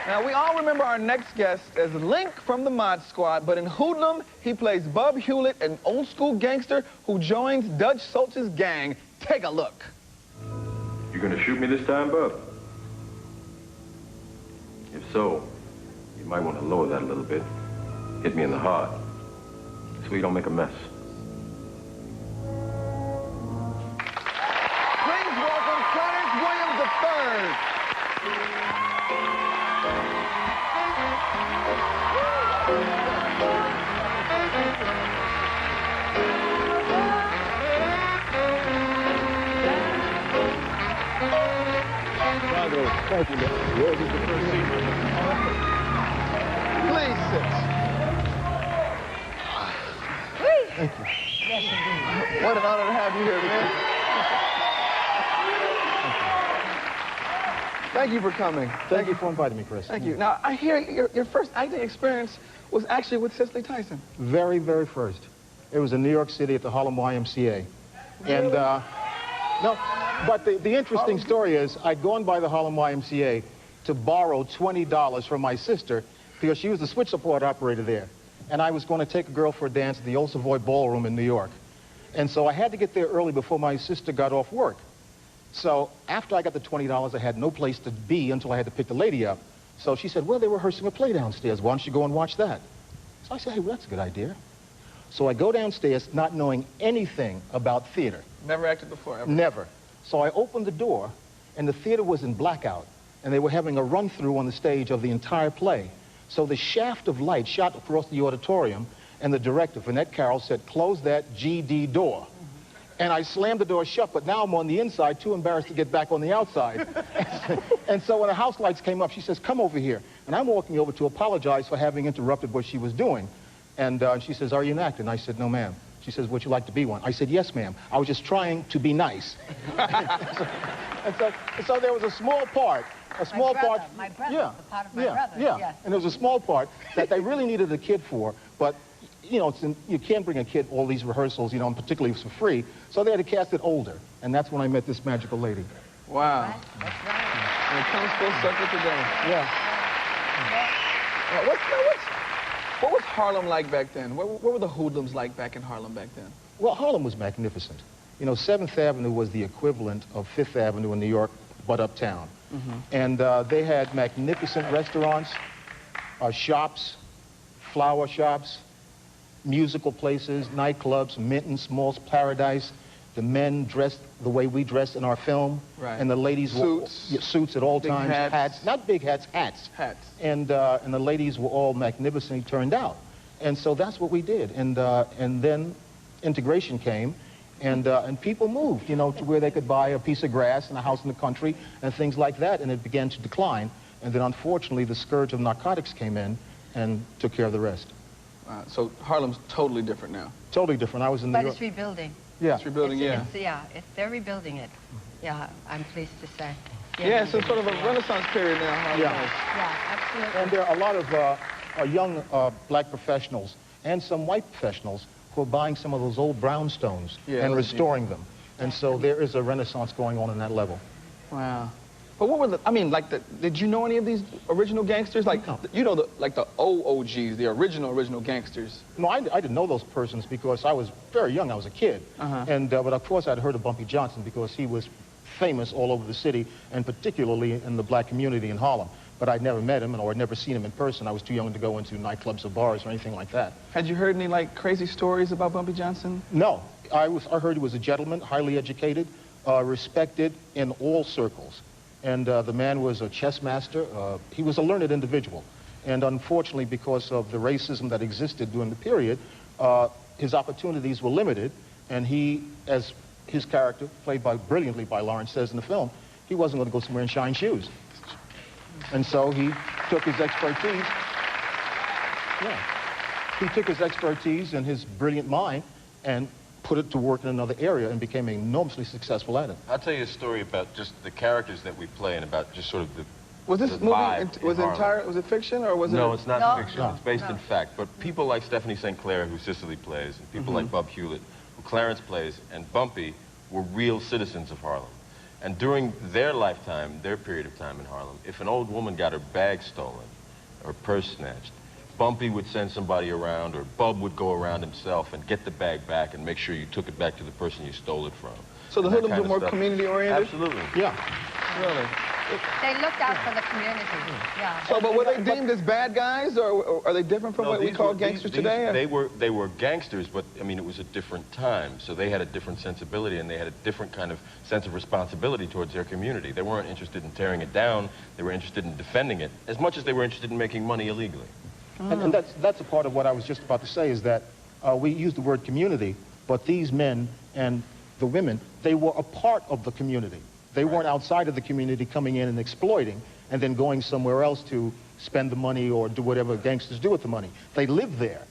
Now, we all remember our next guest as Link from the Mod Squad, but in Hoodlum, he plays Bub Hewlett, an old-school gangster who joins Dutch Solch's gang. Take a look. You gonna shoot me this time, Bub? If so, you might want to lower that a little bit. Hit me in the heart, so you don't make a mess. Please welcome Clarence Williams III. Thank you, Yours is the first seat. Please sit. Thank you. Yes, indeed. What an honor to have you here, man. Thank you for coming. Thank you for inviting me, Chris. Thank you. Now, I hear your first acting experience was actually with Cicely Tyson. Very, very first. It was in New York City at the Harlem YMCA. And, no, but the interesting story is I'd gone by the Harlem YMCA to borrow $20 from my sister because she was the switch support operator there. And I was going to take a girl for a dance at the Old Savoy Ballroom in New York. And so I had to get there early before my sister got off work. So after I got the $20, I had no place to be until I had to pick the lady up. So she said, well, they're rehearsing a play downstairs. Why don't you go and watch that? So I said, hey, well, that's a good idea. So I go downstairs not knowing anything about theater. Never acted before, ever? Never. So I opened the door, and the theater was in blackout, and they were having a run-through on the stage of the entire play. So the shaft of light shot across the auditorium, and the director, Vinette Carroll, said, close that GD door. And I slammed the door shut, but now I'm on the inside, too embarrassed to get back on the outside. And so when the house lights came up, she says, come over here. And I'm walking over to apologize for having interrupted what she was doing. And she says, are you an actor? And I said, no, ma'am. She says, would you like to be one? I said, yes, ma'am. I was just trying to be nice. so there was a small part. My brother, yeah, the part of my brother. Yeah, Yes. and there was a small part that they really needed a kid for, but you know, you can't bring a kid all these rehearsals, you know, and particularly for free. So they had to cast it older, and that's when I met this magical lady. Wow. Right? That's right. And it comes full circle today. Yeah. What was Harlem like back then? What were the Hoodlums like back in Harlem back then? Well, Harlem was magnificent. You know, 7th Avenue was the equivalent of 5th Avenue in New York, but uptown. And they had magnificent restaurants, shops, flower shops, musical places, nightclubs, Minton's, Malls Paradise. The men dressed the way we dressed in our film. Right. And the ladies Suits. wore suits at all Big times. hats. Not big hats, hats. Hats. And the ladies were all magnificently turned out. And so that's what we did. And then integration came. And people moved, you know, to where they could buy a piece of grass and a house in the country and things like that, and it began to decline. And then, unfortunately, the scourge of narcotics came in and took care of the rest. So Harlem's totally different now. Totally different. I was in New York. But it's rebuilding. Yeah. It's rebuilding, yeah. They're rebuilding it. Yeah, I'm pleased to say. Yeah, so sort of a renaissance period now. Harlem Yeah. is. Yeah, absolutely. And there are a lot of young black professionals and some white professionals who are buying some of those old brownstones and restoring them. And so there is a renaissance going on that level. Wow. But what were did you know any of these original gangsters? Like, No. you know, the OGs, the original gangsters. No, I didn't know those persons because I was very young. I was a kid. And but of course, I'd heard of Bumpy Johnson because he was famous all over the city, and particularly in the black community in Harlem. But I'd never met him, or I'd never seen him in person. I was too young to go into nightclubs or bars or anything like that. Had you heard any, like, crazy stories about Bumpy Johnson? No. I heard he was a gentleman, highly educated, respected in all circles. And the man was a chess master. He was a learned individual. And unfortunately, because of the racism that existed during the period, his opportunities were limited. And he, as his character, played brilliantly by Laurence, says in the film, he wasn't going to go somewhere and shine shoes. And so he took his expertise. Yeah. He took his expertise and his brilliant mind and put it to work in another area and became enormously successful at it. I'll tell you a story about just the characters that we play and about just sort of the Was this the movie, vibe was it fiction or was it? No, it's not No. fiction. No. It's based No. in fact. But people like Stephanie St. Clair, who Cicely plays, and people like Bub Hewlett, who Clarence plays, and Bumpy were real citizens of Harlem. And during their lifetime, their period of time in Harlem, if an old woman got her bag stolen or purse snatched, Bumpy would send somebody around, or Bub would go around himself and get the bag back and make sure you took it back to the person you stole it from. So the Hoodlums were more community-oriented? Absolutely. Yeah. Really? They looked out for the community. Yeah. So, but were they deemed as bad guys, or are they different from what we call gangsters today? They were gangsters, but I mean, it was a different time, so they had a different sensibility, and they had a different kind of sense of responsibility towards their community. They weren't interested in tearing it down; they were interested in defending it, as much as they were interested in making money illegally. And that's a part of what I was just about to say, is that we use the word community, but these men and the women, they were a part of the community. They weren't outside of the community coming in and exploiting and then going somewhere else to spend the money or do whatever gangsters do with the money. They lived there.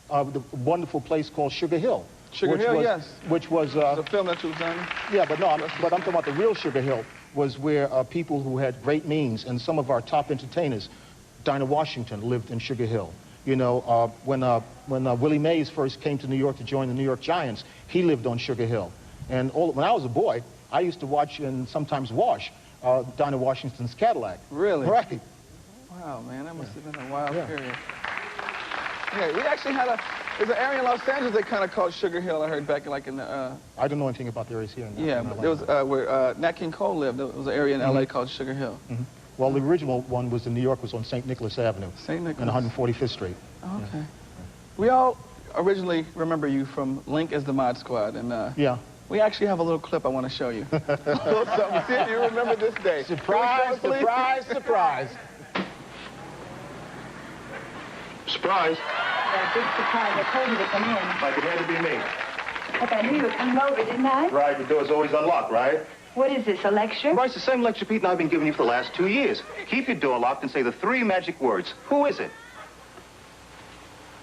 The wonderful place called Sugar Hill. Sugar Hill, yes. Which was... the film that you was done? Yeah, but I'm talking about the real Sugar Hill, was where people who had great means, and some of our top entertainers, Dinah Washington lived in Sugar Hill. You know, when Willie Mays first came to New York to join the New York Giants, he lived on Sugar Hill. And when I was a boy, I used to watch and sometimes wash Dinah Washington's Cadillac. Really? Right. Wow, man, that must have been a wild period. Yeah, we actually had there's an area in Los Angeles they kind of called Sugar Hill, I heard back like in the... I don't know anything about the areas here. Yeah, but there was where Nat King Cole lived. There was an area in L.A. called Sugar Hill. Well, the original one was in New York, was on St. Nicholas Avenue. St. Nicholas. And 145th Street. Oh, okay. We all originally remember you from Link as the Mod Squad, and yeah. We actually have a little clip I want to show you. A little something. See if you remember this day. Surprise, surprise, surprise. Surprise. A big surprise. I told you to come in. Like it had to be me. But I knew you were coming over, didn't I? Right, the door's always unlocked, right? What is this, a lecture? Right, it's the same lecture Pete and I have been giving you for the last 2 years. Keep your door locked and say the 3 magic words. Who is it?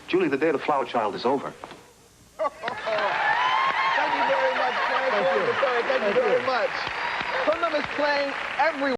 Julie, the day of the flower child is over. Thank you very much, Clarence Williams III. Thank you very much. Hoodlum is playing every